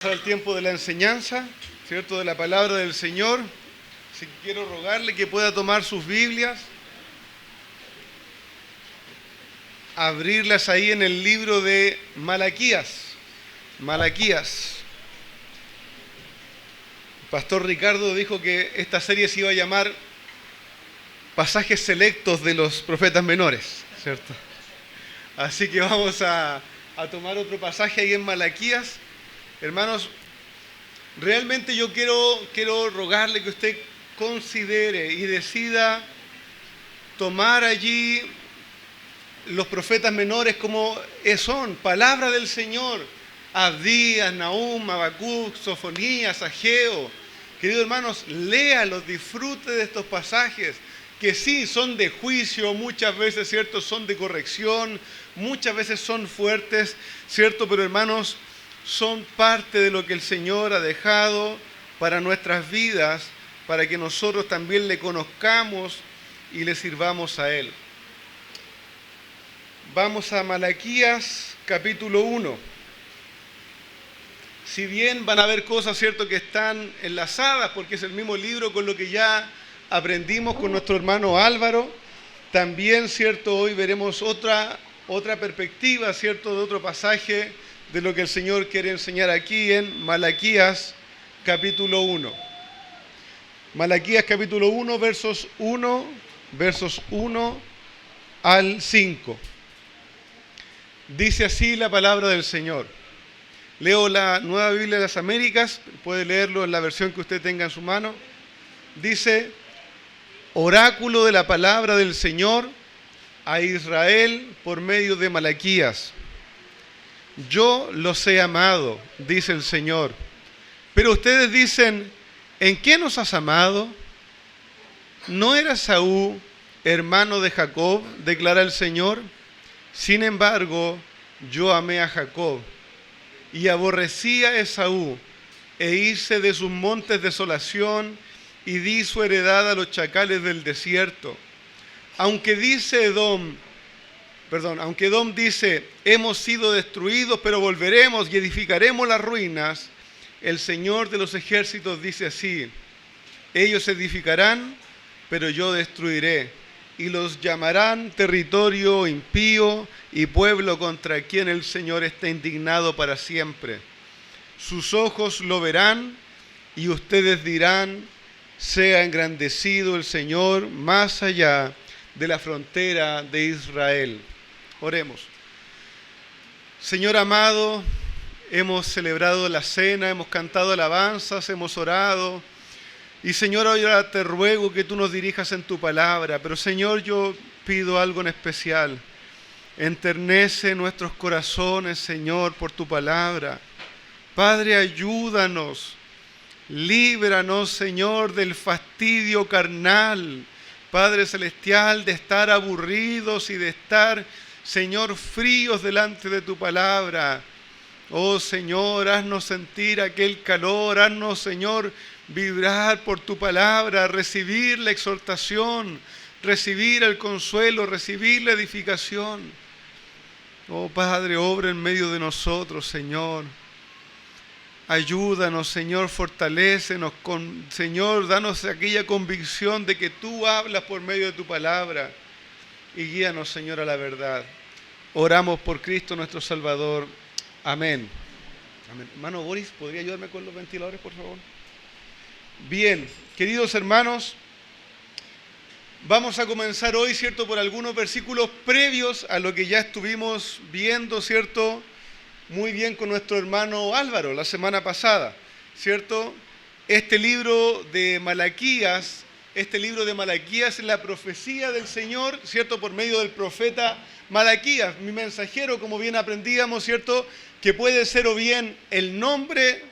Al tiempo de la enseñanza, ¿cierto? De la palabra del Señor. Si quiero rogarle que pueda tomar sus Biblias, abrirlas ahí en el libro de Malaquías. Malaquías. El pastor Ricardo dijo que esta serie se iba a llamar Pasajes selectos de los profetas menores, ¿cierto? Así que vamos a tomar otro pasaje ahí en Malaquías. Hermanos, realmente yo quiero rogarle que usted considere y decida tomar allí los profetas menores como son, palabra del Señor. Abdías, Nahum, Habacuc, Sofonías, Ageo. Queridos hermanos, léalos, disfrute de estos pasajes, que sí son de juicio, muchas veces, ¿cierto? Son de corrección, muchas veces son fuertes, ¿cierto? Pero hermanos, son parte de lo que el Señor ha dejado para nuestras vidas, para que nosotros también le conozcamos y le sirvamos a Él. Vamos a Malaquías capítulo 1. Si bien van a haber cosas, ¿cierto?, que están enlazadas, porque es el mismo libro con lo que ya aprendimos con nuestro hermano Álvaro, también, ¿cierto?, hoy veremos otra perspectiva, ¿cierto?, de otro pasaje de lo que el Señor quiere enseñar aquí en Malaquías capítulo 1. Malaquías capítulo 1, versos 1 al 5. Dice así la palabra del Señor. Leo la Nueva Biblia de las Américas, puede leerlo en la versión que usted tenga en su mano. Dice: oráculo de la palabra del Señor a Israel por medio de Malaquías. Yo los he amado, dice el Señor. Pero ustedes dicen: ¿en qué nos has amado? ¿No era Esaú hermano de Jacob?, declara el Señor. Sin embargo, yo amé a Jacob y aborrecí a Esaú, e hice de sus montes desolación y di su heredad a los chacales del desierto. Aunque Edom dice: hemos sido destruidos, pero volveremos y edificaremos las ruinas, el Señor de los ejércitos dice así: ellos edificarán, pero yo destruiré, y los llamarán territorio impío y pueblo contra quien el Señor está indignado para siempre. Sus ojos lo verán, y ustedes dirán: sea engrandecido el Señor más allá de la frontera de Israel. Oremos. Señor amado, hemos celebrado la cena, hemos cantado alabanzas, hemos orado. Y Señor, ahora te ruego que tú nos dirijas en tu palabra. Pero Señor, yo pido algo en especial. Enternece nuestros corazones, Señor, por tu palabra. Padre, ayúdanos. Líbranos, Señor, del fastidio carnal, Padre celestial, de estar aburridos y de estar, Señor, fríos delante de tu palabra. Oh Señor, haznos sentir aquel calor, haznos, Señor, vibrar por tu palabra, recibir la exhortación, recibir el consuelo, recibir la edificación. Oh Padre, obra en medio de nosotros, Señor. Ayúdanos, Señor, fortalécenos, Señor, danos aquella convicción de que tú hablas por medio de tu palabra, y guíanos, Señor, a la verdad. Oramos por Cristo nuestro Salvador. Amén. Amén. Hermano Boris, ¿podría ayudarme con los ventiladores, por favor? Bien, queridos hermanos, vamos a comenzar hoy, ¿cierto?, por algunos versículos previos a lo que ya estuvimos viendo, ¿cierto?, muy bien con nuestro hermano Álvaro la semana pasada, ¿cierto? Este libro de Malaquías es la profecía del Señor, ¿cierto?, por medio del profeta Malaquías, mi mensajero, como bien aprendíamos, ¿cierto?, que puede ser o bien el nombre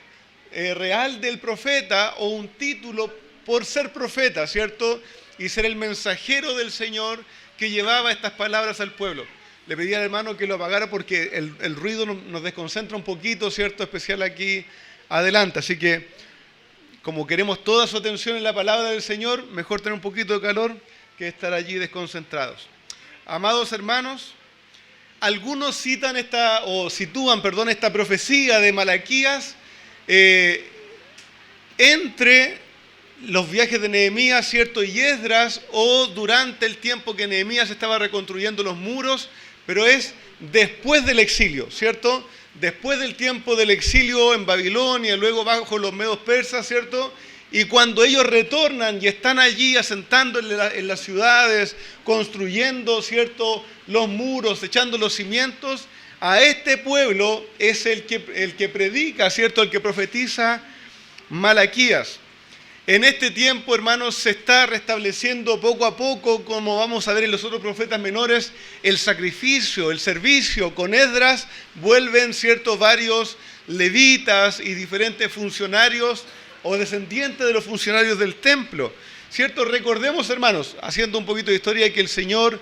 real del profeta o un título por ser profeta, ¿cierto?, y ser el mensajero del Señor que llevaba estas palabras al pueblo. Le pedí al hermano que lo apagara porque el ruido nos desconcentra un poquito, ¿cierto?, especial aquí adelante. Así que, como queremos toda su atención en la palabra del Señor, mejor tener un poquito de calor que estar allí desconcentrados. Amados hermanos, algunos sitúan esta profecía de Malaquías entre los viajes de Nehemías, ¿cierto? Y Esdras, o durante el tiempo que Nehemías estaba reconstruyendo los muros, pero es después del exilio, ¿cierto? Después del tiempo del exilio en Babilonia, luego bajo los medos persas, ¿cierto? Y cuando ellos retornan y están allí asentando en las ciudades, construyendo, ¿cierto?, los muros, echando los cimientos, a este pueblo es el que predica, ¿cierto?, el que profetiza Malaquías. En este tiempo, hermanos, se está restableciendo poco a poco, como vamos a ver en los otros profetas menores, el sacrificio, el servicio. Con Esdras vuelven, ¿cierto?, varios levitas y diferentes funcionarios o descendientes de los funcionarios del templo, ¿cierto? Recordemos, hermanos, haciendo un poquito de historia, que el Señor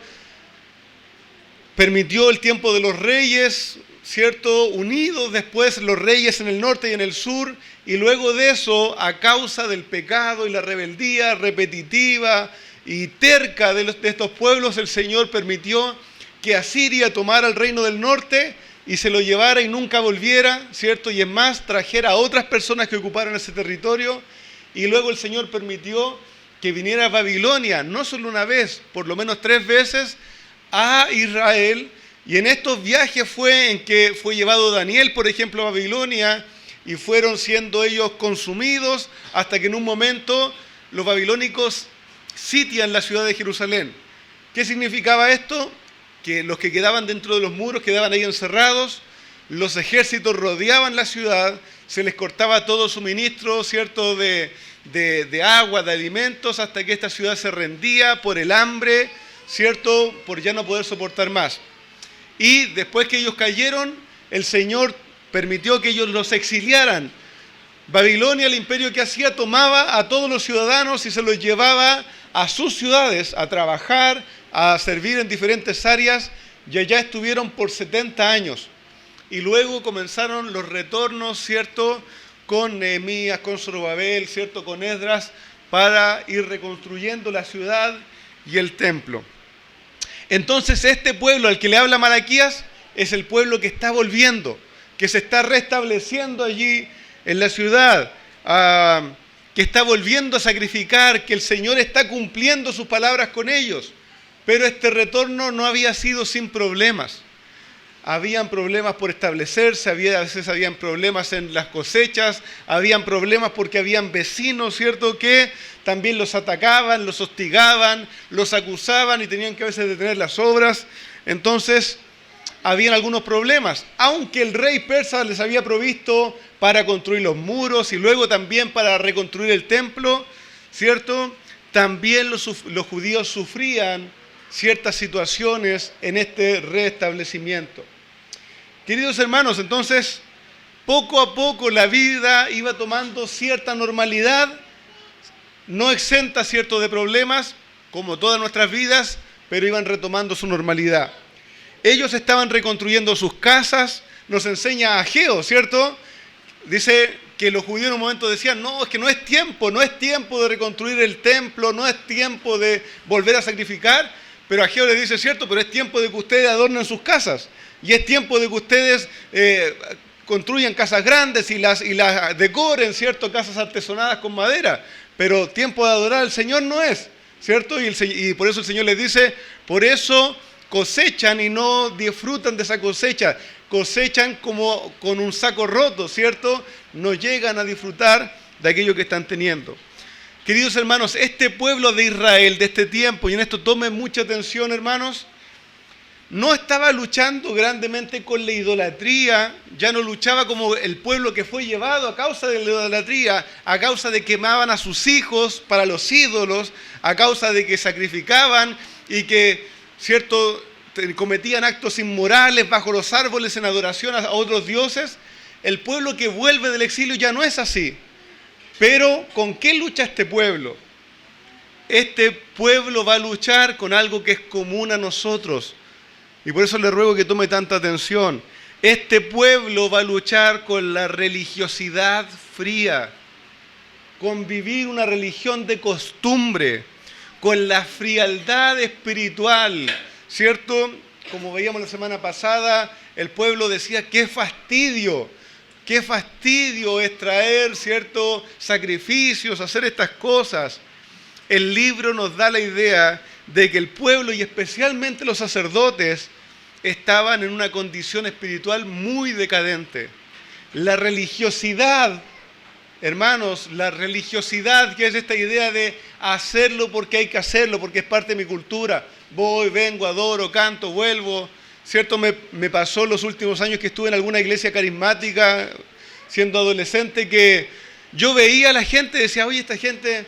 permitió el tiempo de los reyes, ¿cierto? Unidos después los reyes en el norte y en el sur, y luego de eso, a causa del pecado y la rebeldía repetitiva y terca de estos pueblos, el Señor permitió que Asiria tomara el reino del norte y se lo llevara y nunca volviera, ¿cierto? Y es más, trajera a otras personas que ocuparan ese territorio, y luego el Señor permitió que viniera a Babilonia, no solo una vez, por lo menos 3 veces, a Israel. Y en estos viajes fue en que fue llevado Daniel, por ejemplo, a Babilonia, y fueron siendo ellos consumidos hasta que en un momento los babilónicos sitian la ciudad de Jerusalén. ¿Qué significaba esto? Que los que quedaban dentro de los muros quedaban ahí encerrados, los ejércitos rodeaban la ciudad, se les cortaba todo suministro, ¿cierto?, de agua, de alimentos, hasta que esta ciudad se rendía por el hambre, ¿cierto?, por ya no poder soportar más. Y después que ellos cayeron, el Señor permitió que ellos los exiliaran. Babilonia, el imperio que hacía, tomaba a todos los ciudadanos y se los llevaba a sus ciudades a trabajar, a servir en diferentes áreas, y allá estuvieron por 70 años. Y luego comenzaron los retornos, ¿cierto?, con Nehemías, con Zorobabel, ¿cierto?, con Esdras, para ir reconstruyendo la ciudad y el templo. Entonces este pueblo al que le habla Malaquías es el pueblo que está volviendo, que se está restableciendo allí en la ciudad, que está volviendo a sacrificar, que el Señor está cumpliendo sus palabras con ellos. Pero este retorno no había sido sin problemas. Habían problemas por establecerse, a veces habían problemas en las cosechas, habían problemas porque habían vecinos, ¿cierto?, que también los atacaban, los hostigaban, los acusaban y tenían que a veces detener las obras. Entonces, habían algunos problemas, aunque el rey persa les había provisto para construir los muros y luego también para reconstruir el templo, ¿cierto? También los judíos sufrían ciertas situaciones en este restablecimiento. Queridos hermanos, entonces, poco a poco la vida iba tomando cierta normalidad, no exenta, ¿cierto?, de problemas, como todas nuestras vidas, pero iban retomando su normalidad. Ellos estaban reconstruyendo sus casas, nos enseña Ageo, ¿cierto? Dice que los judíos en un momento decían, no, es que no es tiempo de reconstruir el templo, no es tiempo de volver a sacrificar, pero Ageo les dice, cierto, pero es tiempo de que ustedes adornen sus casas, y es tiempo de que ustedes construyan casas grandes y las decoren, ¿cierto?, casas artesonadas con madera, pero tiempo de adorar al Señor no es, ¿cierto? Y por eso el Señor les dice, por eso cosechan y no disfrutan de esa cosecha, cosechan como con un saco roto, ¿cierto? No llegan a disfrutar de aquello que están teniendo. Queridos hermanos, este pueblo de Israel de este tiempo, y en esto tomen mucha atención, hermanos, no estaba luchando grandemente con la idolatría, ya no luchaba como el pueblo que fue llevado a causa de la idolatría, a causa de que quemaban a sus hijos para los ídolos, a causa de que sacrificaban y que, ¿cierto?, cometían actos inmorales bajo los árboles en adoración a otros dioses. El pueblo que vuelve del exilio ya no es así. Pero, ¿con qué lucha este pueblo? Este pueblo va a luchar con algo que es común a nosotros. Y por eso le ruego que tome tanta atención. Este pueblo va a luchar con la religiosidad fría, con vivir una religión de costumbre, con la frialdad espiritual, ¿cierto? Como veíamos la semana pasada, el pueblo decía, qué fastidio. qué fastidio es traer ciertos sacrificios, hacer estas cosas. El libro nos da la idea de que el pueblo y especialmente los sacerdotes estaban en una condición espiritual muy decadente. La religiosidad, hermanos, la religiosidad, que es esta idea de hacerlo porque hay que hacerlo, porque es parte de mi cultura. Voy, vengo, adoro, canto, vuelvo. ¿Cierto? Me pasó los últimos años que estuve en alguna iglesia carismática, siendo adolescente, que yo veía a la gente y decía, oye, esta gente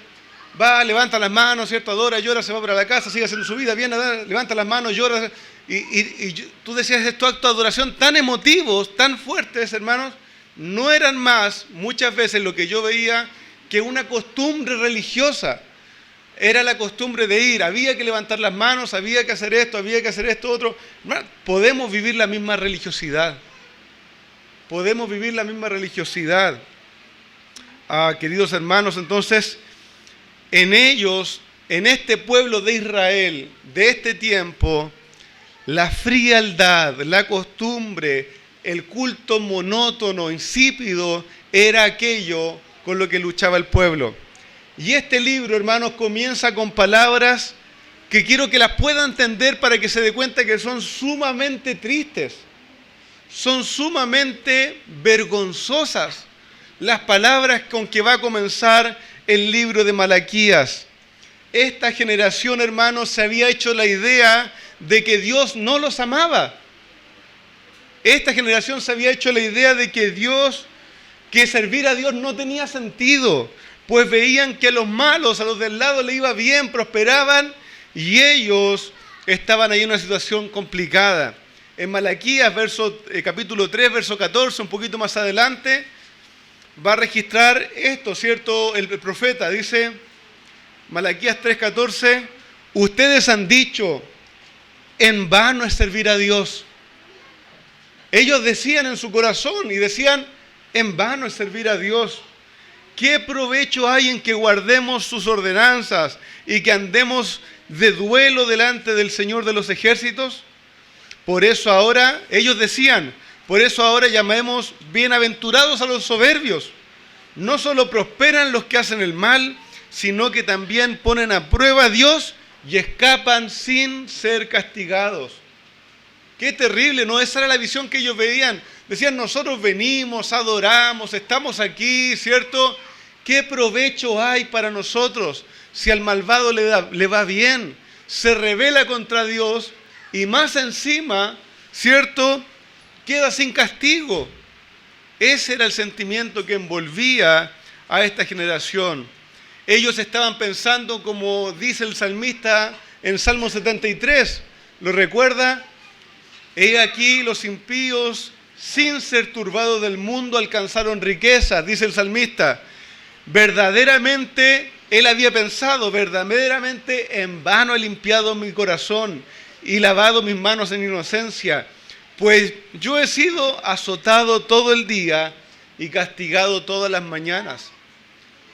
va, levanta las manos, ¿cierto? Adora, llora, se va para la casa, sigue haciendo su vida, bien, levanta las manos, llora. Tú decías, estos actos de adoración tan emotivos, tan fuertes, hermanos, no eran más, muchas veces lo que yo veía, que una costumbre religiosa. Era la costumbre de ir, había que levantar las manos, había que hacer esto, otro. Podemos vivir la misma religiosidad. Podemos vivir la misma religiosidad. Queridos hermanos, entonces, en ellos, en este pueblo de Israel, de este tiempo, la frialdad, la costumbre, el culto monótono, insípido, era aquello con lo que luchaba el pueblo. Y este libro, hermanos, comienza con palabras que quiero que las pueda entender para que se dé cuenta que son sumamente tristes, son sumamente vergonzosas las palabras con que va a comenzar el libro de Malaquías. Esta generación, hermanos, se había hecho la idea de que Dios no los amaba. Esta generación se había hecho la idea de que servir a Dios no tenía sentido, pues veían que a los malos, a los del lado le iba bien, prosperaban, y ellos estaban ahí en una situación complicada. En Malaquías, capítulo 3, verso 14, un poquito más adelante, va a registrar esto, ¿cierto? El profeta dice, Malaquías 3:14, ustedes han dicho, en vano es servir a Dios. Ellos decían en su corazón y decían, en vano es servir a Dios. ¿Qué provecho hay en que guardemos sus ordenanzas y que andemos de duelo delante del Señor de los ejércitos? Por eso ahora, ellos decían, por eso ahora llamemos bienaventurados a los soberbios. No solo prosperan los que hacen el mal, sino que también ponen a prueba a Dios y escapan sin ser castigados. Qué terrible, ¿no? Esa era la visión que ellos veían. Decían, nosotros venimos, adoramos, estamos aquí, ¿cierto? ¿Qué provecho hay para nosotros si al malvado le va bien? Se rebela contra Dios y más encima, ¿cierto? Queda sin castigo. Ese era el sentimiento que envolvía a esta generación. Ellos estaban pensando, como dice el salmista en Salmo 73, ¿lo recuerda? He aquí los impíos, sin ser turbados del mundo, alcanzaron riquezas, dice el salmista. Verdaderamente, él había pensado, verdaderamente en vano he limpiado mi corazón y lavado mis manos en inocencia, pues yo he sido azotado todo el día y castigado todas las mañanas.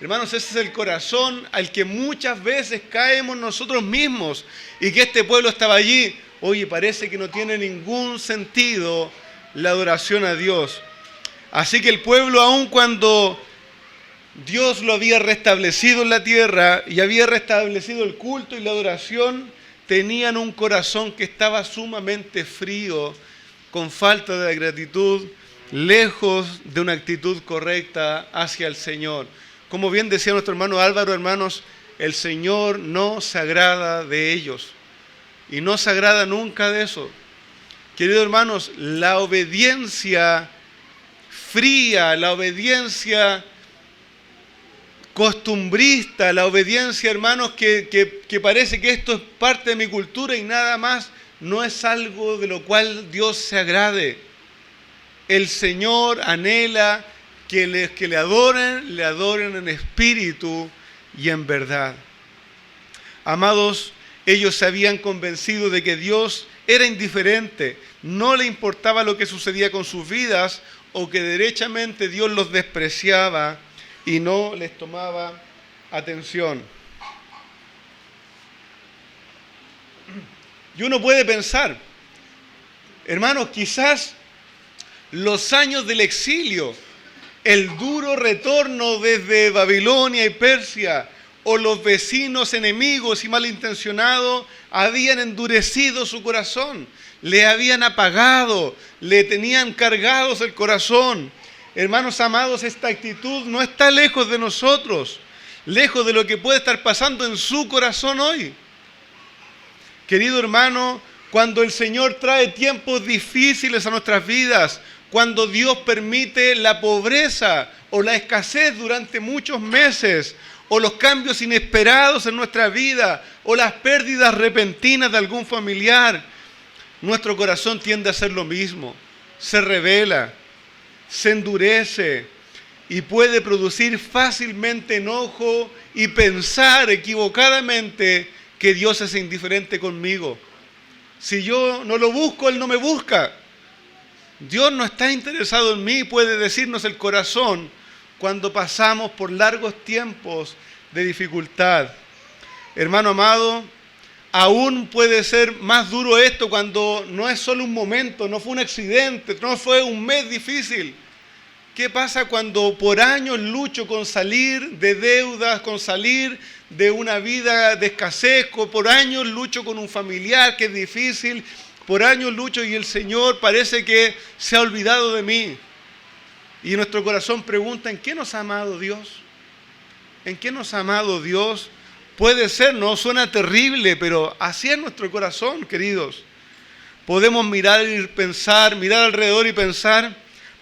Hermanos, ese es el corazón al que muchas veces caemos nosotros mismos, y que este pueblo estaba allí. Oye, parece que no tiene ningún sentido la adoración a Dios. Así que el pueblo, aun cuando Dios lo había restablecido en la tierra y había restablecido el culto y la adoración, tenían un corazón que estaba sumamente frío, con falta de gratitud, lejos de una actitud correcta hacia el Señor. Como bien decía nuestro hermano Álvaro, hermanos, el Señor no se agrada de ellos y no se agrada nunca de eso. Queridos hermanos, la obediencia fría, la obediencia costumbrista, la obediencia, hermanos, que parece que esto es parte de mi cultura y nada más, no es algo de lo cual Dios se agrade. El Señor anhela que le adoren en espíritu y en verdad. Amados, ellos se habían convencido de que Dios era indiferente, no le importaba lo que sucedía con sus vidas, o que derechamente Dios los despreciaba y no les tomaba atención. Y uno puede pensar, hermanos, quizás los años del exilio el duro retorno desde Babilonia y Persia, o los vecinos enemigos y malintencionados habían endurecido su corazón, le habían apagado, le tenían cargados el corazón. Hermanos amados, esta actitud no está lejos de nosotros, lejos de lo que puede estar pasando en su corazón hoy. Querido hermano, cuando el Señor trae tiempos difíciles a nuestras vidas, cuando Dios permite la pobreza o la escasez durante muchos meses, o los cambios inesperados en nuestra vida, o las pérdidas repentinas de algún familiar, nuestro corazón tiende a hacer lo mismo, se revela, se endurece y puede producir fácilmente enojo y pensar equivocadamente que Dios es indiferente conmigo. Si yo no lo busco, Él no me busca. Dios no está interesado en mí, puede decirnos el corazón cuando pasamos por largos tiempos de dificultad. Hermano amado, aún puede ser más duro esto cuando no es solo un momento, no fue un accidente, no fue un mes difícil. ¿Qué pasa cuando por años lucho con salir de deudas, con salir de una vida de escasez, por años lucho con un familiar que es difícil, por años lucho y el Señor parece que se ha olvidado de mí? Y nuestro corazón pregunta, ¿en qué nos ha amado Dios? ¿En qué nos ha amado Dios? Puede ser, no suena terrible, pero así es nuestro corazón, queridos. Podemos mirar y pensar, mirar alrededor y pensar,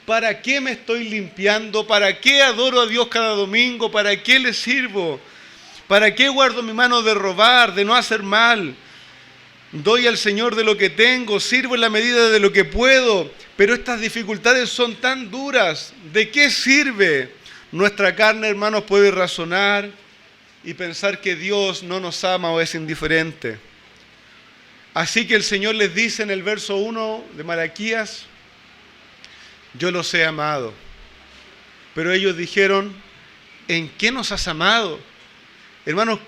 ¿para qué me estoy limpiando? ¿Para qué adoro a Dios cada domingo? ¿Para qué le sirvo? ¿Para qué guardo mi mano de robar, de no hacer mal? Doy al Señor de lo que tengo, sirvo en la medida de lo que puedo, pero estas dificultades son tan duras. ¿De qué sirve? Nuestra carne, hermanos, puede razonar y pensar que Dios no nos ama o es indiferente. Así que el Señor les dice en el verso 1 de Malaquías, yo los he amado. Pero ellos dijeron, ¿en qué nos has amado? Hermanos,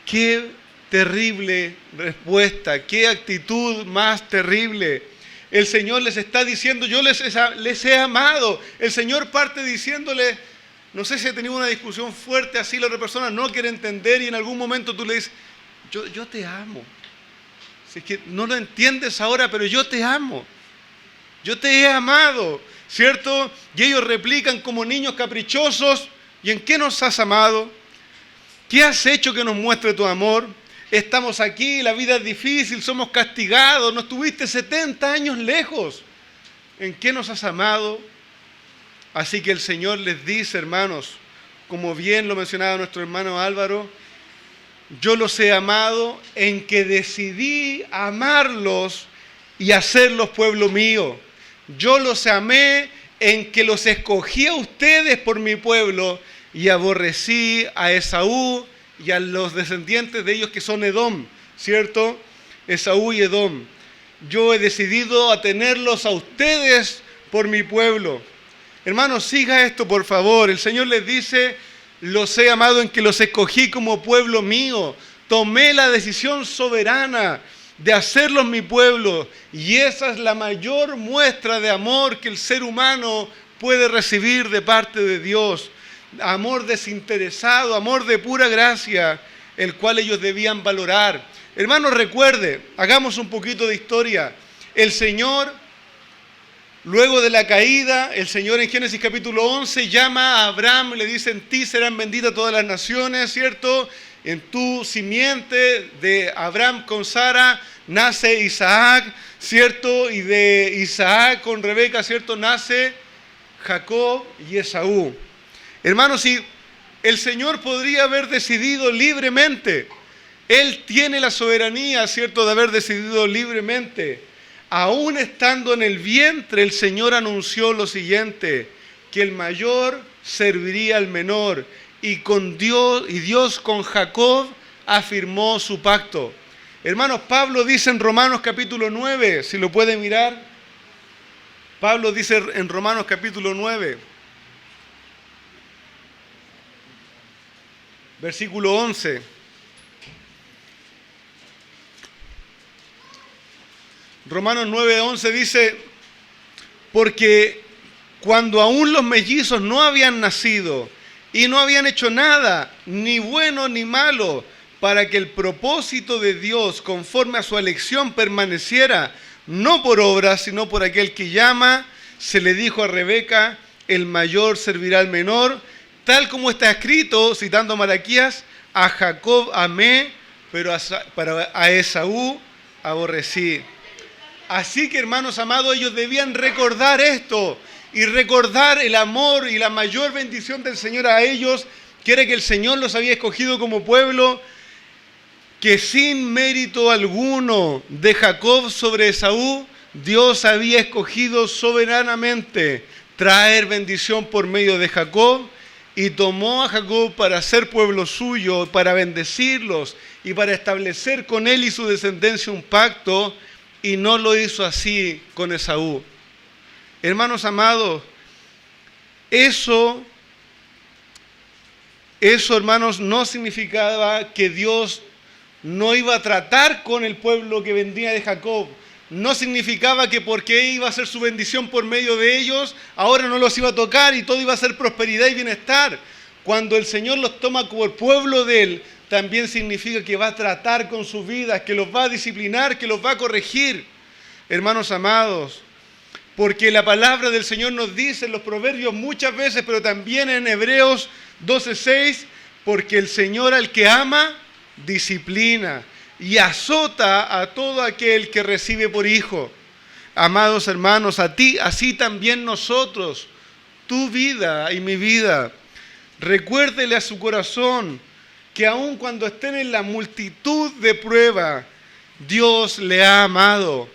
qué terrible respuesta, qué actitud más terrible. El Señor les está diciendo, yo les he amado. El Señor parte diciéndole, no sé si ha tenido una discusión fuerte así, la otra persona no quiere entender y en algún momento tú le dices, yo te amo. Si es que no lo entiendes ahora, pero yo te amo. Yo te he amado, ¿cierto? Y ellos replican como niños caprichosos, ¿y en qué nos has amado? ¿Qué has hecho que nos muestre tu amor? Estamos aquí, la vida es difícil, somos castigados, nos tuviste 70 años lejos. ¿En qué nos has amado? Así que el Señor les dice, hermanos, como bien lo mencionaba nuestro hermano Álvaro, yo los he amado en que decidí amarlos y hacerlos pueblo mío. Yo los amé en que los escogí a ustedes por mi pueblo y aborrecí a Esaú y a los descendientes de ellos que son Edom, ¿cierto? Esaú y Edom. Yo he decidido a tenerlos a ustedes por mi pueblo. Hermanos, siga esto por favor. El Señor les dice, los he amado en que los escogí como pueblo mío. Tomé la decisión soberana de hacerlos mi pueblo. Y esa es la mayor muestra de amor que el ser humano puede recibir de parte de Dios. Amor desinteresado, amor de pura gracia, el cual ellos debían valorar. Hermanos, recuerde, hagamos un poquito de historia. El Señor, luego de la caída, el Señor en Génesis capítulo 11 llama a Abraham y le dice, en ti serán benditas todas las naciones, ¿cierto? En tu simiente de Abraham con Sara nace Isaac, ¿cierto? Y de Isaac con Rebeca, ¿cierto? Nace Jacob y Esaú. Hermanos, si el Señor podría haber decidido libremente, Él tiene la soberanía, ¿cierto?, de haber decidido libremente. Aún estando en el vientre, el Señor anunció lo siguiente, que el mayor serviría al menor, y Dios con Jacob afirmó su pacto. Hermanos, Pablo dice en Romanos capítulo 9, si lo pueden mirar, Pablo dice en Romanos capítulo 9, versículo 11. Romanos 9:11 dice, porque cuando aún los mellizos no habían nacido y no habían hecho nada, ni bueno ni malo, para que el propósito de Dios, conforme a su elección, permaneciera, no por obras, sino por aquel que llama, se le dijo a Rebeca, el mayor servirá al menor, tal como está escrito, citando Malaquías, a Jacob amé, pero a Esaú aborrecí. Así que, hermanos amados, ellos debían recordar esto y recordar el amor y la mayor bendición del Señor a ellos, que era que el Señor los había escogido como pueblo, que sin mérito alguno de Jacob sobre Esaú, Dios había escogido soberanamente traer bendición por medio de Jacob, y tomó a Jacob para ser pueblo suyo, para bendecirlos y para establecer con él y su descendencia un pacto, y no lo hizo así con Esaú. Hermanos amados, eso hermanos, no significaba que Dios no iba a tratar con el pueblo que vendría de Jacob. No significaba que porque iba a ser su bendición por medio de ellos, ahora no los iba a tocar y todo iba a ser prosperidad y bienestar. Cuando el Señor los toma como el pueblo de Él, también significa que va a tratar con sus vidas, que los va a disciplinar, que los va a corregir. Hermanos amados, porque la palabra del Señor nos dice en los Proverbios muchas veces, pero también en Hebreos 12:6, porque el Señor al que ama, disciplina y azota a todo aquel que recibe por hijo. Amados hermanos, así también nosotros, tu vida y mi vida, recuérdele a su corazón que aun cuando estén en la multitud de pruebas, Dios le ha amado.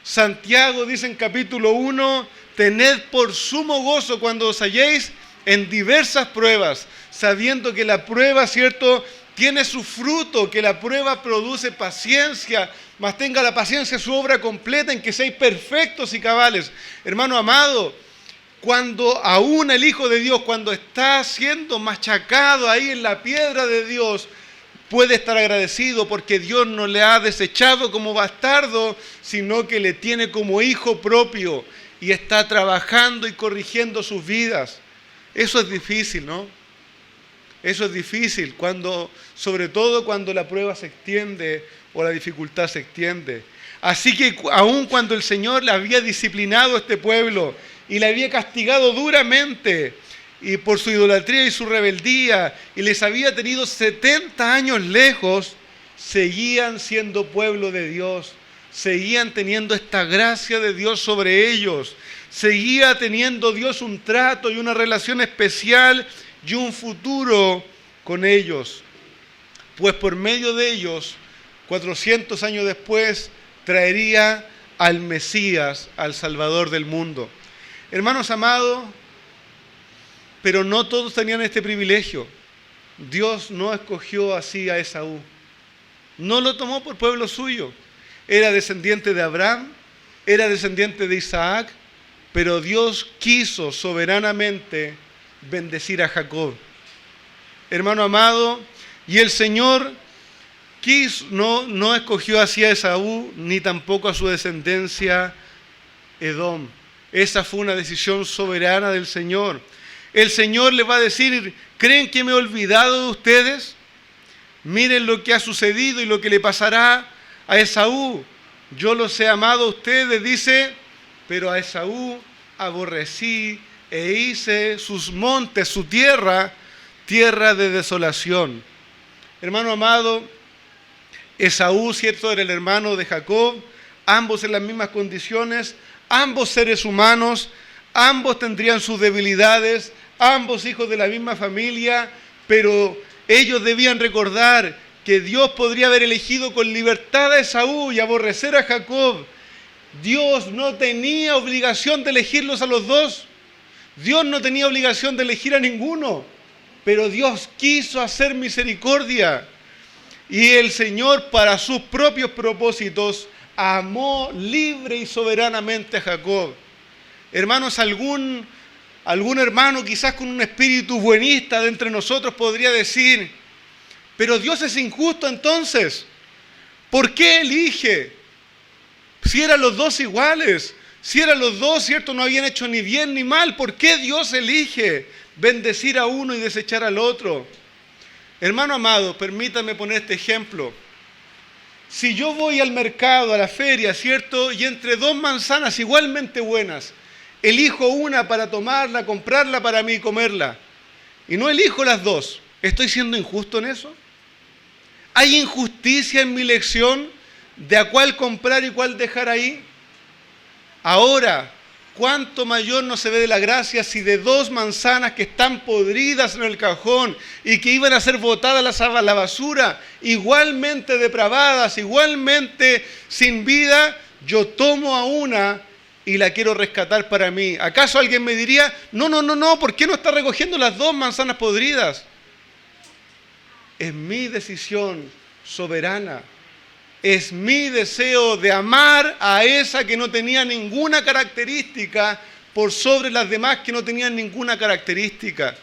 Santiago dice en capítulo 1, tened por sumo gozo cuando os halléis en diversas pruebas, sabiendo que la prueba, ¿cierto?, tiene su fruto, que la prueba produce paciencia, mas tenga la paciencia su obra completa, en que seáis perfectos y cabales. Hermano amado, cuando aún el Hijo de Dios, cuando está siendo machacado ahí en la piedra de Dios, puede estar agradecido porque Dios no le ha desechado como bastardo, sino que le tiene como hijo propio y está trabajando y corrigiendo sus vidas. Eso es difícil, ¿no? Eso es difícil, sobre todo cuando la prueba se extiende o la dificultad se extiende. Así que aun cuando el Señor le había disciplinado a este pueblo y le había castigado duramente y por su idolatría y su rebeldía, y les había tenido 70 años lejos, seguían siendo pueblo de Dios, seguían teniendo esta gracia de Dios sobre ellos, seguía teniendo Dios un trato y una relación especial y un futuro con ellos, pues por medio de ellos, 400 años después, traería al Mesías, al Salvador del mundo. Hermanos amados, pero no todos tenían este privilegio. Dios no escogió así a Esaú, no lo tomó por pueblo suyo. Era descendiente de Abraham, era descendiente de Isaac, pero Dios quiso soberanamente bendecir a Jacob. Hermano amado, y el Señor no escogió así a Esaú, ni tampoco a su descendencia Edom. Esa fue una decisión soberana del Señor. El Señor les va a decir, ¿creen que me he olvidado de ustedes? Miren lo que ha sucedido y lo que le pasará a Esaú. Yo los he amado a ustedes, dice, pero a Esaú aborrecí e hice sus montes, su tierra, tierra de desolación. Hermano amado, Esaú, cierto, era el hermano de Jacob, ambos en las mismas condiciones, ambos seres humanos, ambos tendrían sus debilidades, ambos hijos de la misma familia, pero ellos debían recordar que Dios podría haber elegido con libertad a Esaú y aborrecer a Jacob. Dios no tenía obligación de elegirlos a los dos. Dios no tenía obligación de elegir a ninguno, pero Dios quiso hacer misericordia. Y el Señor, para sus propios propósitos, amó libre y soberanamente a Jacob. Hermanos, algún hermano quizás con un espíritu buenista de entre nosotros podría decir, pero Dios es injusto entonces. ¿Por qué elige? Si eran los dos iguales, Si eran los dos, ¿cierto? No habían hecho ni bien ni mal. ¿Por qué Dios elige bendecir a uno y desechar al otro? Hermano amado, permítame poner este ejemplo. Si yo voy al mercado, a la feria, ¿cierto? Y entre dos manzanas igualmente buenas, elijo una para tomarla, comprarla para mí y comerla, y no elijo las dos, ¿estoy siendo injusto en eso? ¿Hay injusticia en mi elección de a cuál comprar y cuál dejar ahí? Ahora, ¿cuánto mayor no se ve de la gracia si de dos manzanas que están podridas en el cajón y que iban a ser botadas a la basura, igualmente depravadas, igualmente sin vida, yo tomo a una y la quiero rescatar para mí? ¿Acaso alguien me diría, no, ¿por qué no está recogiendo las dos manzanas podridas? Es mi decisión soberana. Es mi deseo de amar a esa que no tenía ninguna característica por sobre las demás que no tenían ninguna característica.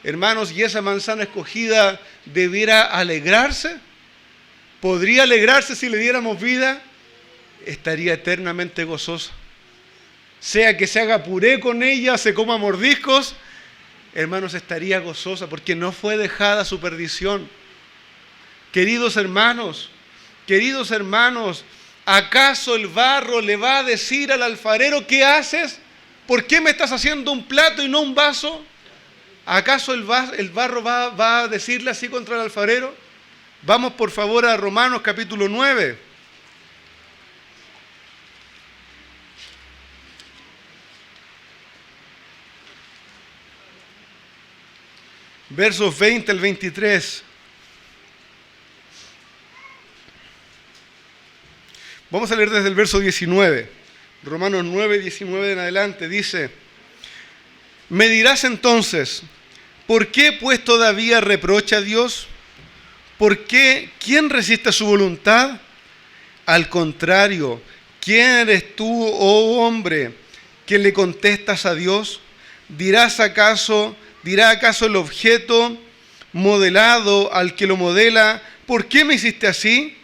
Hermanos, ¿y esa manzana escogida debiera alegrarse? ¿Podría alegrarse si le diéramos vida? Estaría eternamente gozosa. Sea que se haga puré con ella, se coma mordiscos, hermanos, estaría gozosa porque no fue dejada a su perdición. Queridos hermanos, ¿acaso el barro le va a decir al alfarero, ¿qué haces? ¿Por qué me estás haciendo un plato y no un vaso? ¿Acaso el barro va a decirle así contra el alfarero? Vamos por favor a Romanos capítulo 9. Versos 20 al 23. Vamos a leer desde el verso 19. Romanos 9, 19 en adelante dice: Me dirás entonces, ¿por qué pues todavía reprocha a Dios? ¿Por qué? ¿Quién resiste su voluntad? Al contrario, ¿quién eres tú, oh hombre, que le contestas a Dios? ¿Dirá acaso el objeto modelado al que lo modela, ¿por qué me hiciste así?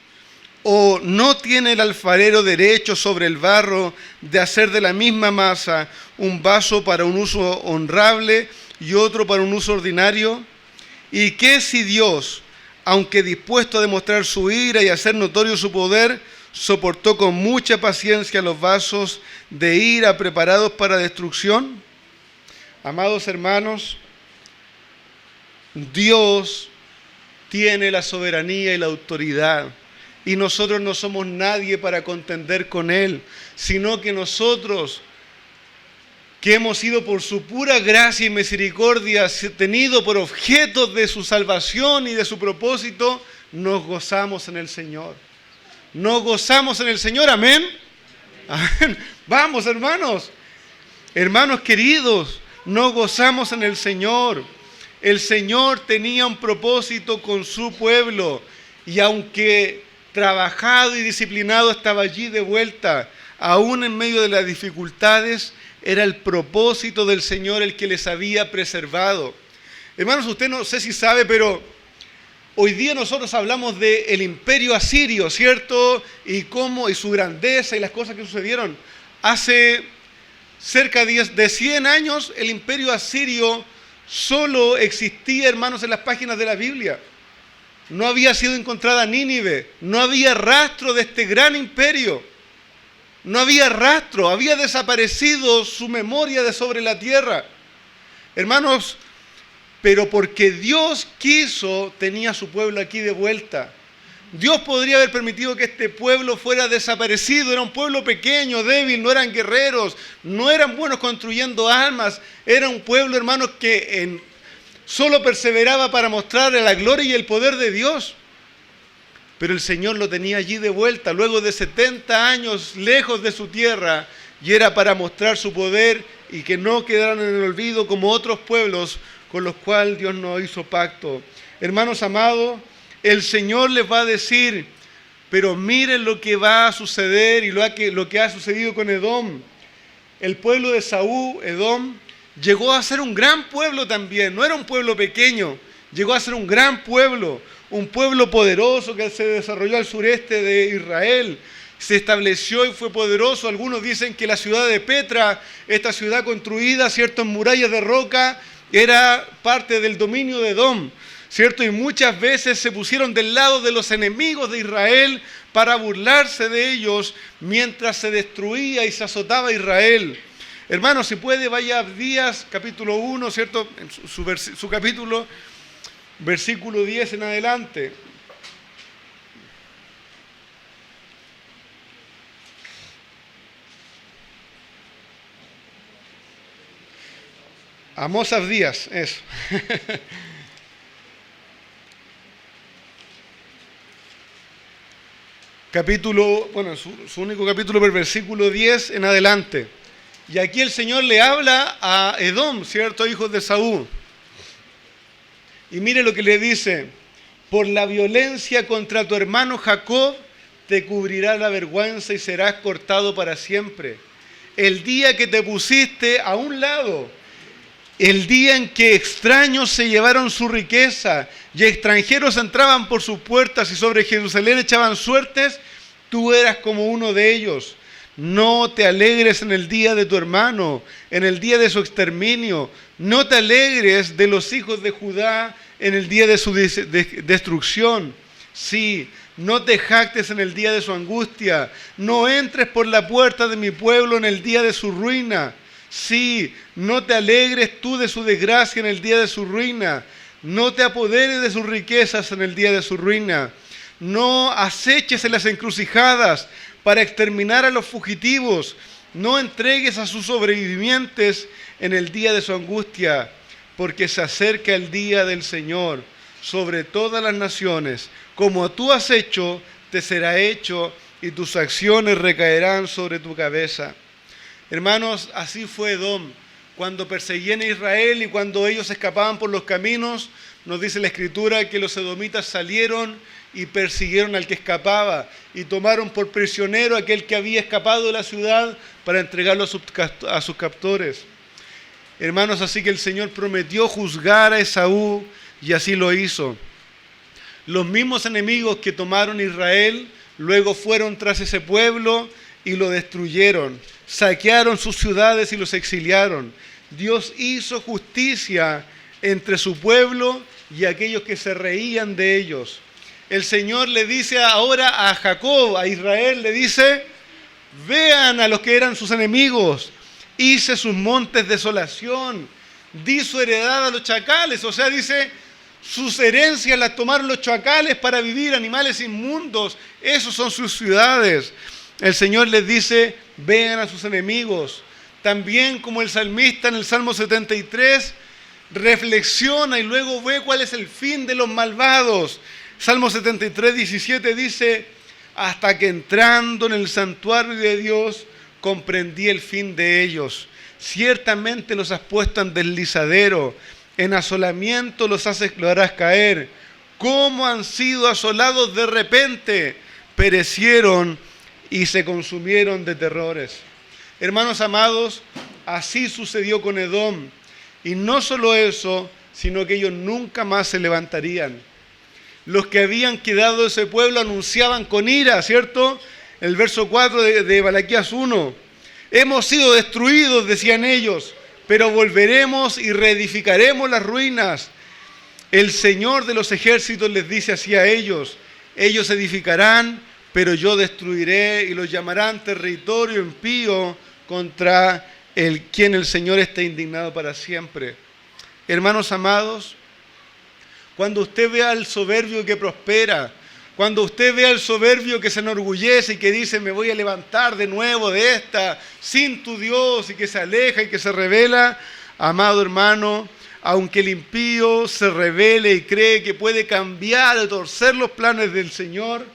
¿O no tiene el alfarero derecho sobre el barro de hacer de la misma masa un vaso para un uso honrable y otro para un uso ordinario? ¿Y qué si Dios, aunque dispuesto a demostrar su ira y hacer notorio su poder, soportó con mucha paciencia los vasos de ira preparados para destrucción? Amados hermanos, Dios tiene la soberanía y la autoridad. Y nosotros no somos nadie para contender con Él, sino que nosotros, que hemos sido por su pura gracia y misericordia tenido por objetos de su salvación y de su propósito, nos gozamos en el Señor. Nos gozamos en el Señor, amén. Amén. Vamos, hermanos. Hermanos queridos, nos gozamos en el Señor. El Señor tenía un propósito con su pueblo, y aunque trabajado y disciplinado estaba allí de vuelta, aún en medio de las dificultades, era el propósito del Señor el que les había preservado. Hermanos, usted no sé si sabe, pero hoy día nosotros hablamos del imperio asirio, ¿cierto? Y su grandeza y las cosas que sucedieron. Hace cerca de 100 años el imperio asirio solo existía, hermanos, en las páginas de la Biblia. No había sido encontrada Nínive, no había rastro de este gran imperio. No había rastro, había desaparecido su memoria de sobre la tierra. Hermanos, pero porque Dios quiso, tenía a su pueblo aquí de vuelta. Dios podría haber permitido que este pueblo fuera desaparecido. Era un pueblo pequeño, débil, no eran guerreros, no eran buenos construyendo armas. Era un pueblo, hermanos, que solo perseveraba para mostrarle la gloria y el poder de Dios. Pero el Señor lo tenía allí de vuelta, luego de 70 años lejos de su tierra, y era para mostrar su poder y que no quedaran en el olvido como otros pueblos con los cuales Dios no hizo pacto. Hermanos amados, el Señor les va a decir, pero miren lo que va a suceder y lo que ha sucedido con Edom. El pueblo de Saúl, Edom, llegó a ser un gran pueblo también, no era un pueblo pequeño, llegó a ser un gran pueblo, un pueblo poderoso que se desarrolló al sureste de Israel. se estableció y fue poderoso. Algunos dicen que la ciudad de Petra, esta ciudad construida, ¿cierto?, en murallas de roca, era parte del dominio de Edom, ¿cierto? Y muchas veces se pusieron del lado de los enemigos de Israel para burlarse de ellos mientras se destruía y se azotaba a Israel. Hermanos, si puede, vaya a Abdías, capítulo 1, ¿cierto? En su capítulo, versículo 10 en adelante. Amós Abdías, eso. Capítulo, bueno, su único capítulo, del versículo 10 en adelante. Y aquí el Señor le habla a Edom, ¿cierto?, hijos de Saúl. Y mire lo que le dice: por la violencia contra tu hermano Jacob, te cubrirá la vergüenza y serás cortado para siempre. El día que te pusiste a un lado, el día en que extraños se llevaron su riqueza y extranjeros entraban por sus puertas y sobre Jerusalén echaban suertes, tú eras como uno de ellos. No te alegres en el día de tu hermano, en el día de su exterminio. No te alegres de los hijos de Judá en el día de su destrucción. Sí, no te jactes en el día de su angustia. No entres por la puerta de mi pueblo en el día de su ruina. Sí, no te alegres tú de su desgracia en el día de su ruina. No te apoderes de sus riquezas en el día de su ruina. No aceches en las encrucijadas para exterminar a los fugitivos. No entregues a sus sobrevivientes en el día de su angustia, porque se acerca el día del Señor sobre todas las naciones. Como tú has hecho, te será hecho, y tus acciones recaerán sobre tu cabeza. Hermanos, así fue Edom. Cuando perseguían a Israel y cuando ellos escapaban por los caminos, nos dice la Escritura que los edomitas salieron y persiguieron al que escapaba y tomaron por prisionero a aquel que había escapado de la ciudad para entregarlo a sus captores. Hermanos, así que el Señor prometió juzgar a Esaú y así lo hizo. Los mismos enemigos que tomaron Israel luego fueron tras ese pueblo y lo destruyeron. Saquearon sus ciudades y los exiliaron. Dios hizo justicia entre su pueblo y aquellos que se reían de ellos. El Señor le dice ahora a Jacob, a Israel, le dice: vean a los que eran sus enemigos, hice sus montes desolación, di su heredad a los chacales. O sea, dice, sus herencias las tomaron los chacales para vivir, animales inmundos, esos son sus ciudades. El Señor les dice: vean a sus enemigos. También, como el salmista en el Salmo 73, reflexiona y luego ve cuál es el fin de los malvados. Salmo 73, 17 dice: hasta que entrando en el santuario de Dios, comprendí el fin de ellos. Ciertamente los has puesto en deslizadero, en asolamiento los harás caer. ¿Cómo han sido asolados de repente? Perecieron y se consumieron de terrores. Hermanos amados, así sucedió con Edom. Y no solo eso, sino que ellos nunca más se levantarían. Los que habían quedado de ese pueblo anunciaban con ira, ¿cierto? El verso 4 de Malaquías 1. Hemos sido destruidos, decían ellos, pero volveremos y reedificaremos las ruinas. El Señor de los ejércitos les dice así a ellos: ellos edificarán, pero yo destruiré, y los llamarán territorio impío contra quien el Señor está indignado para siempre. Hermanos amados, cuando usted vea al soberbio que prospera, cuando usted vea al soberbio que se enorgullece y que dice: me voy a levantar de nuevo de esta, sin tu Dios, y que se aleja y que se revela, amado hermano, aunque el impío se revele y cree que puede cambiar o torcer los planes del Señor,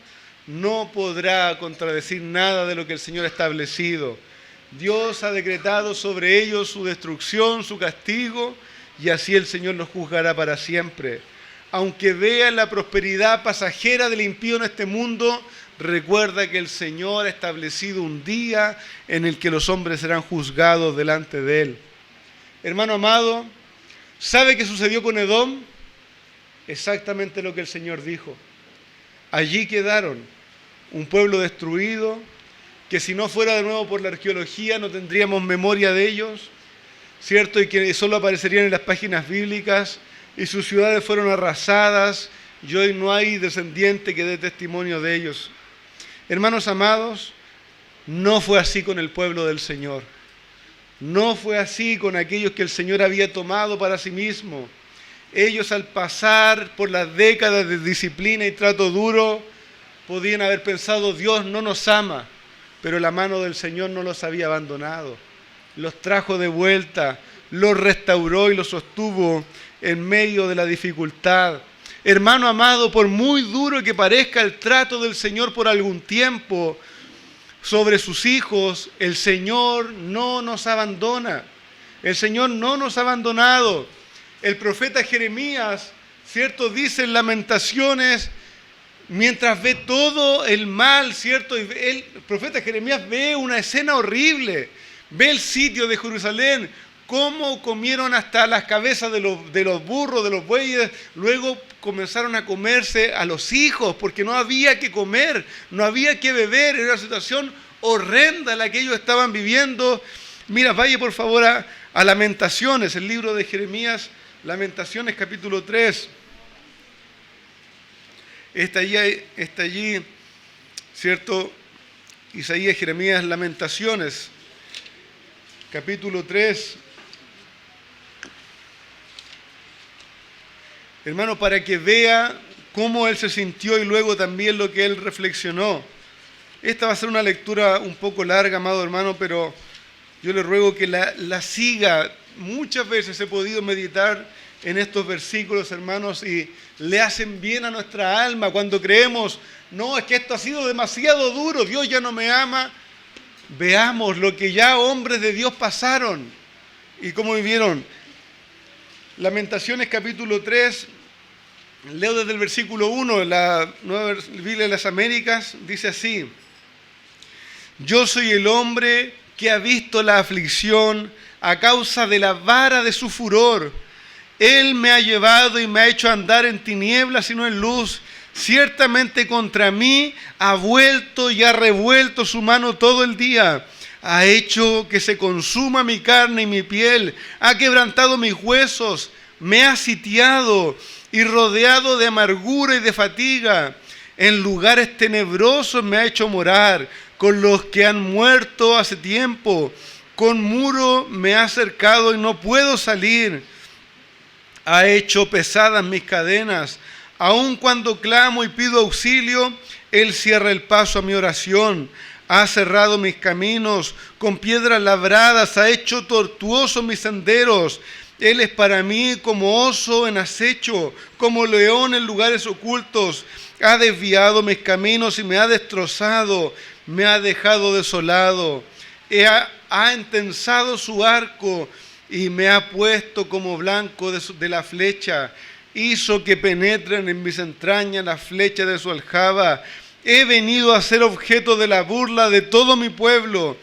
no podrá contradecir nada de lo que el Señor ha establecido. Dios ha decretado sobre ellos su destrucción, su castigo, y así el Señor los juzgará para siempre. Aunque vean la prosperidad pasajera del impío en este mundo, recuerda que el Señor ha establecido un día en el que los hombres serán juzgados delante de Él. Hermano amado, ¿sabe qué sucedió con Edom? Exactamente lo que el Señor dijo. Allí quedaron, un pueblo destruido, que si no fuera de nuevo por la arqueología no tendríamos memoria de ellos, ¿cierto? Y que solo aparecerían en las páginas bíblicas, y sus ciudades fueron arrasadas, y hoy no hay descendiente que dé testimonio de ellos. Hermanos amados, no fue así con el pueblo del Señor. No fue así con aquellos que el Señor había tomado para sí mismo. Ellos, al pasar por las décadas de disciplina y trato duro, podían haber pensado: Dios no nos ama, pero la mano del Señor no los había abandonado. Los trajo de vuelta, los restauró y los sostuvo en medio de la dificultad. Hermano amado, por muy duro que parezca el trato del Señor por algún tiempo sobre sus hijos, el Señor no nos abandona. El Señor no nos ha abandonado. El profeta Jeremías, ¿cierto?, dice en Lamentaciones, mientras ve todo el mal, ¿cierto? El profeta Jeremías ve una escena horrible. Ve el sitio de Jerusalén, cómo comieron hasta las cabezas de los burros, de los bueyes. Luego comenzaron a comerse a los hijos porque no había que comer, no había que beber. Era una situación horrenda la que ellos estaban viviendo. Mira, vaya por favor a Lamentaciones, el libro de Jeremías, Lamentaciones capítulo 3. Está allí, ¿cierto? Isaías, Jeremías, Lamentaciones, capítulo 3. Hermano, para que vea cómo él se sintió y luego también lo que él reflexionó. Esta va a ser una lectura un poco larga, amado hermano, pero yo le ruego que la siga. Muchas veces he podido meditar en estos versículos, hermanos, y le hacen bien a nuestra alma cuando creemos: no, es que esto ha sido demasiado duro, Dios ya no me ama. Veamos lo que ya hombres de Dios pasaron y cómo vivieron. Lamentaciones capítulo 3, leo desde el versículo 1, la Nueva Biblia de las Américas, dice así: yo soy el hombre que ha visto la aflicción a causa de la vara de su furor. Él me ha llevado y me ha hecho andar en tinieblas y no en luz. Ciertamente contra mí ha vuelto y ha revuelto su mano todo el día. Ha hecho que se consuma mi carne y mi piel. Ha quebrantado mis huesos. Me ha sitiado y rodeado de amargura y de fatiga. En lugares tenebrosos me ha hecho morar, con los que han muerto hace tiempo. Con muro me ha cercado y no puedo salir. Ha hecho pesadas mis cadenas. Aun cuando clamo y pido auxilio, Él cierra el paso a mi oración. Ha cerrado mis caminos con piedras labradas, ha hecho tortuosos mis senderos. Él es para mí como oso en acecho, como león en lugares ocultos. Ha desviado mis caminos y me ha destrozado, me ha dejado desolado. Ha entensado su arco y me ha puesto como blanco de la flecha. Hizo que penetren en mis entrañas las flechas de su aljaba. He venido a ser objeto de la burla de todo mi pueblo.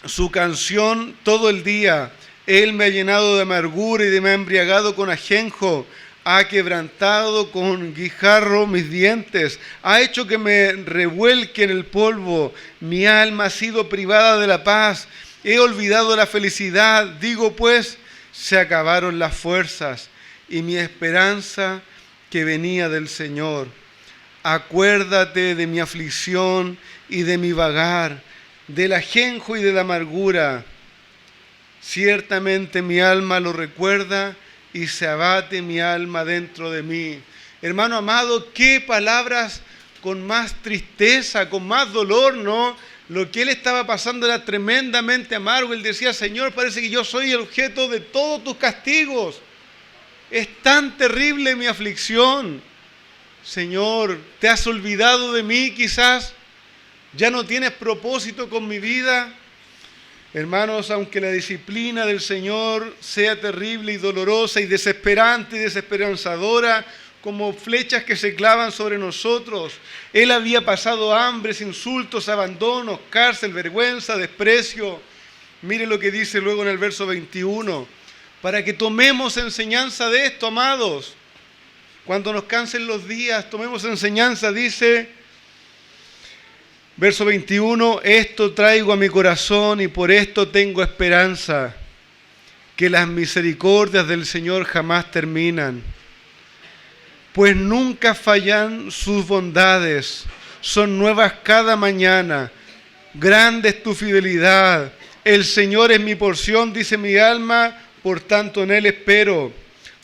Su canción todo el día. Él me ha llenado de amargura y me ha embriagado con ajenjo. Ha quebrantado con guijarro mis dientes. Ha hecho que me revuelque en el polvo. Mi alma ha sido privada de la paz. He olvidado la felicidad. Digo pues, se acabaron las fuerzas y mi esperanza que venía del Señor. Acuérdate de mi aflicción y de mi vagar, del ajenjo y de la amargura. Ciertamente mi alma lo recuerda y se abate mi alma dentro de mí. Hermano amado, qué palabras con más tristeza, con más dolor, ¿no? Lo que él estaba pasando era tremendamente amargo. Él decía: Señor, parece que yo soy el objeto de todos tus castigos. Es tan terrible mi aflicción. Señor, ¿te has olvidado de mí quizás? ¿Ya no tienes propósito con mi vida? Hermanos, aunque la disciplina del Señor sea terrible y dolorosa y desesperante y desesperanzadora, como flechas que se clavan sobre nosotros, Él había pasado hambres, insultos, abandonos, cárcel, vergüenza, desprecio. Mire lo que dice luego en el verso 21. Para que tomemos enseñanza de esto, amados. Cuando nos cansen los días, tomemos enseñanza, dice: Verso 21, esto traigo a mi corazón y por esto tengo esperanza, que las misericordias del Señor jamás terminan, pues nunca fallan sus bondades, son nuevas cada mañana, grande es tu fidelidad, el Señor es mi porción, dice mi alma, por tanto en Él espero.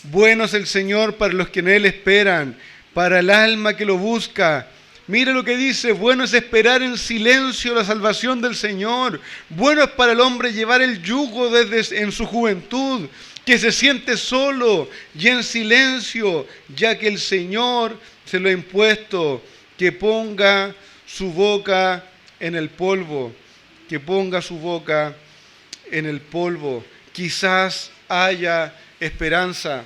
Bueno es el Señor para los que en Él esperan, para el alma que lo busca. Mira lo que dice, bueno es esperar en silencio la salvación del Señor. Bueno es para el hombre llevar el yugo desde en su juventud, que se siente solo y en silencio, ya que el Señor se lo ha impuesto, que ponga su boca en el polvo, que ponga su boca en el polvo. Quizás haya esperanza.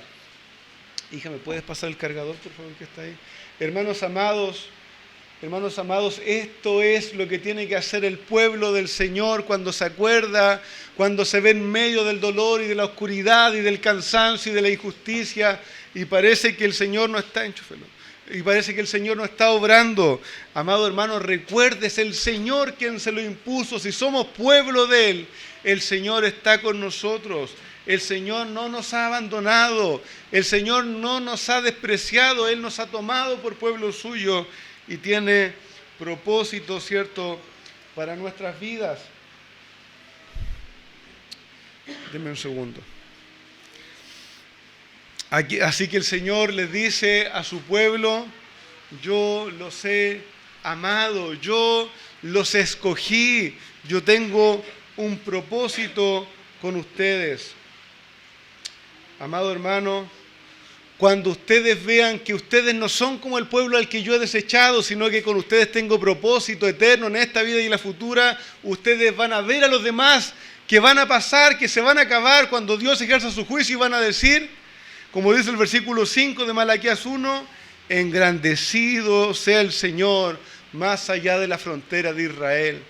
Hija, ¿me puedes pasar el cargador, por favor, que está ahí? Hermanos amados, esto es lo que tiene que hacer el pueblo del Señor cuando se acuerda, cuando se ve en medio del dolor y de la oscuridad y del cansancio y de la injusticia y parece que el Señor no está, y parece que el Señor no está obrando. Amado hermano, recuerde, es el Señor quien se lo impuso. Si somos pueblo de Él, el Señor está con nosotros. El Señor no nos ha abandonado, el Señor no nos ha despreciado, Él nos ha tomado por pueblo suyo y tiene propósito, ¿cierto?, para nuestras vidas. Denme un segundo. Así que el Señor les dice a su pueblo, yo los he amado, yo los escogí, yo tengo un propósito con ustedes. Amado hermano, cuando ustedes vean que ustedes no son como el pueblo al que yo he desechado, sino que con ustedes tengo propósito eterno en esta vida y en la futura, ustedes van a ver a los demás que van a pasar, que se van a acabar cuando Dios ejerza su juicio y van a decir, como dice el versículo 5 de Malaquías 1, engrandecido sea el Señor más allá de la frontera de Israel.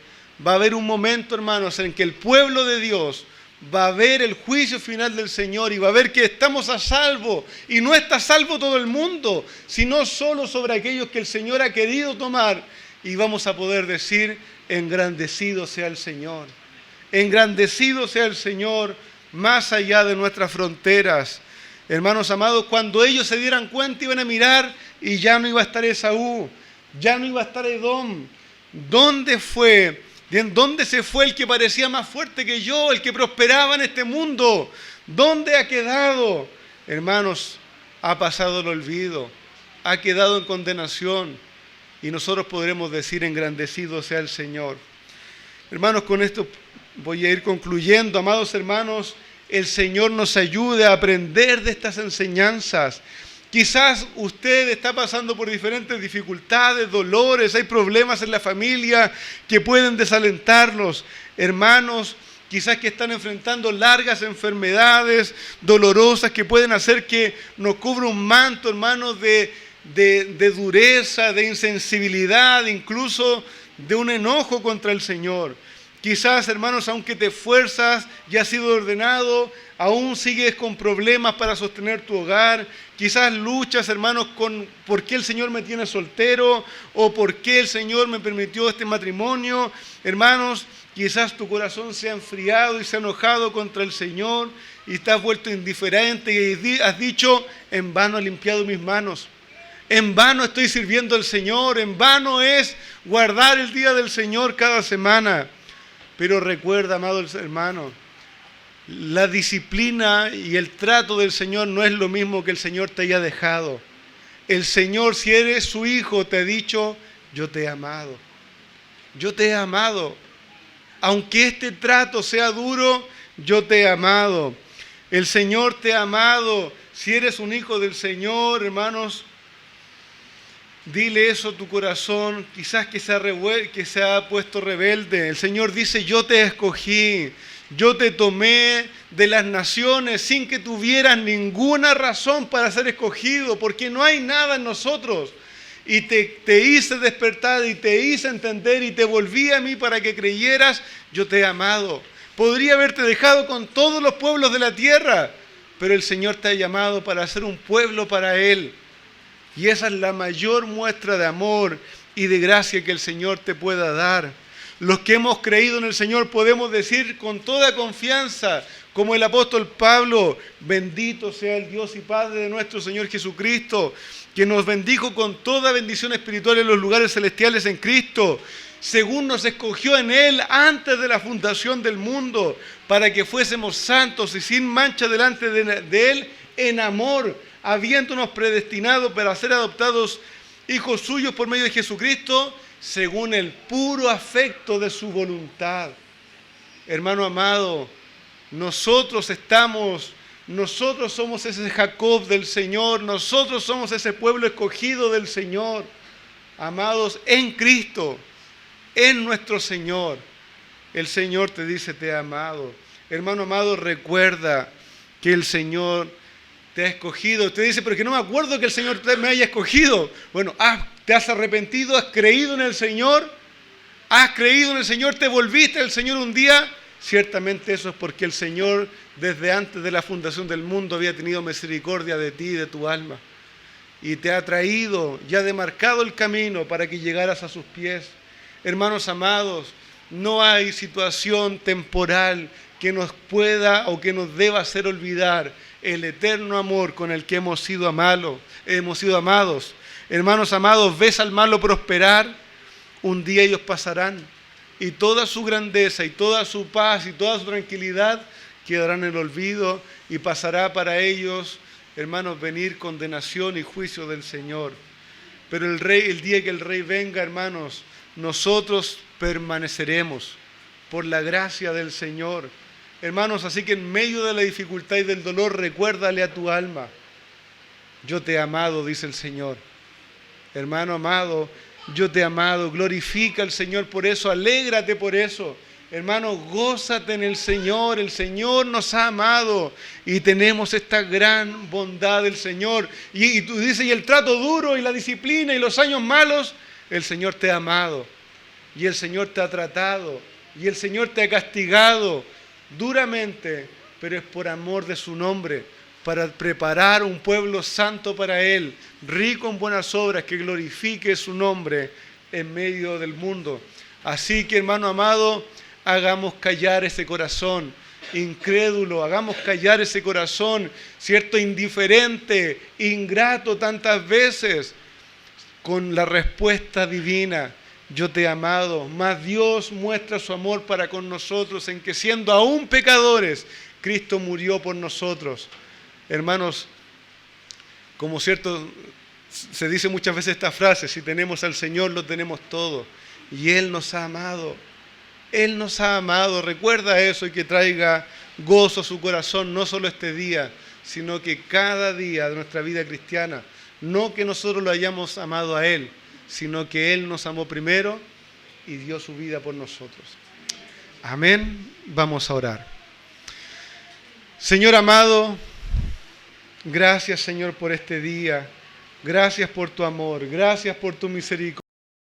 Va a haber un momento, hermanos, en que el pueblo de Dios va a ver el juicio final del Señor y va a ver que estamos a salvo. Y no está a salvo todo el mundo, sino solo sobre aquellos que el Señor ha querido tomar. Y vamos a poder decir, engrandecido sea el Señor. Engrandecido sea el Señor más allá de nuestras fronteras. Hermanos amados, cuando ellos se dieran cuenta iban a mirar y ya no iba a estar Esaú, ya no iba a estar Edom. ¿Dónde fue? ¿Dónde se fue el que parecía más fuerte que yo, el que prosperaba en este mundo? ¿Dónde ha quedado? Hermanos, ha pasado el olvido, ha quedado en condenación y nosotros podremos decir engrandecido sea el Señor. Hermanos, con esto voy a ir concluyendo. Amados hermanos, el Señor nos ayude a aprender de estas enseñanzas. Quizás usted está pasando por diferentes dificultades, dolores, hay problemas en la familia que pueden desalentarlos. Hermanos, quizás que están enfrentando largas enfermedades dolorosas que pueden hacer que nos cubra un manto, hermanos, de dureza, de insensibilidad, incluso de un enojo contra el Señor. Quizás, hermanos, aunque te esfuerzas y has sido ordenado, aún sigues con problemas para sostener tu hogar. Quizás luchas, hermanos, con por qué el Señor me tiene soltero o por qué el Señor me permitió este matrimonio. Hermanos, quizás tu corazón se ha enfriado y se ha enojado contra el Señor y estás vuelto indiferente y has dicho, en vano he limpiado mis manos. En vano estoy sirviendo al Señor. En vano es guardar el día del Señor cada semana. Pero recuerda, amados hermanos, la disciplina y el trato del Señor no es lo mismo que el Señor te haya dejado. El Señor, si eres su hijo, te ha dicho, yo te he amado. Yo te he amado. Aunque este trato sea duro, yo te he amado. El Señor te ha amado. Si eres un hijo del Señor, hermanos, dile eso a tu corazón, quizás que se ha puesto rebelde. El Señor dice, yo te escogí, yo te tomé de las naciones sin que tuvieras ninguna razón para ser escogido, porque no hay nada en nosotros. Y te hice despertar y te hice entender y te volví a mí para que creyeras, yo te he amado. Podría haberte dejado con todos los pueblos de la tierra, pero el Señor te ha llamado para ser un pueblo para Él. Y esa es la mayor muestra de amor y de gracia que el Señor te pueda dar. Los que hemos creído en el Señor podemos decir con toda confianza, como el apóstol Pablo: bendito sea el Dios y Padre de nuestro Señor Jesucristo, que nos bendijo con toda bendición espiritual en los lugares celestiales en Cristo, según nos escogió en Él antes de la fundación del mundo, para que fuésemos santos y sin mancha delante de Él en amor, habiéndonos predestinado para ser adoptados hijos suyos por medio de Jesucristo, según el puro afecto de su voluntad. Hermano amado, nosotros somos ese Jacob del Señor, nosotros somos ese pueblo escogido del Señor, amados en Cristo, en nuestro Señor. El Señor te dice: te he amado. Hermano amado, recuerda que el Señor te ha escogido. Usted dice: pero que no me acuerdo que el Señor me haya escogido. Bueno, ¿te has arrepentido? ¿Has creído en el Señor? ¿Has creído en el Señor? ¿Te volviste al Señor un día? Ciertamente eso es porque el Señor, desde antes de la fundación del mundo, había tenido misericordia de ti y de tu alma. Y te ha traído, ya demarcado el camino para que llegaras a sus pies. Hermanos amados, no hay situación temporal que nos pueda o que nos deba hacer olvidar el eterno amor con el que hemos sido amados. Hermanos amados, ves al malo prosperar, un día ellos pasarán y toda su grandeza y toda su paz y toda su tranquilidad quedarán en el olvido, y pasará para ellos, hermanos, venir condenación y juicio del Señor. Pero el día que el Rey venga, hermanos, nosotros permaneceremos por la gracia del Señor. Hermanos, así que en medio de la dificultad y del dolor, recuérdale a tu alma: yo te he amado, dice el Señor. Hermano amado, yo te he amado. Glorifica al Señor por eso, alégrate por eso. Hermano, gózate en el Señor nos ha amado y tenemos esta gran bondad del Señor. Y tú dices: y el trato duro y la disciplina y los años malos, el Señor te ha amado y el Señor te ha tratado y el Señor te ha castigado duramente, pero es por amor de su nombre, para preparar un pueblo santo para Él, rico en buenas obras, que glorifique su nombre en medio del mundo. Así que, hermano amado, hagamos callar ese corazón incrédulo, hagamos callar ese corazón, cierto, indiferente, ingrato tantas veces, con la respuesta divina: yo te he amado. Mas Dios muestra su amor para con nosotros en que, siendo aún pecadores, Cristo murió por nosotros. Hermanos, como cierto, se dice muchas veces esta frase: si tenemos al Señor, lo tenemos todo. Y Él nos ha amado. Él nos ha amado. Recuerda eso y que traiga gozo a su corazón, no solo este día, sino que cada día de nuestra vida cristiana. No que nosotros lo hayamos amado a Él, sino que Él nos amó primero y dio su vida por nosotros. Amén. Vamos a orar. Señor amado, gracias, Señor, por este día. Gracias por tu amor. Gracias por tu misericordia.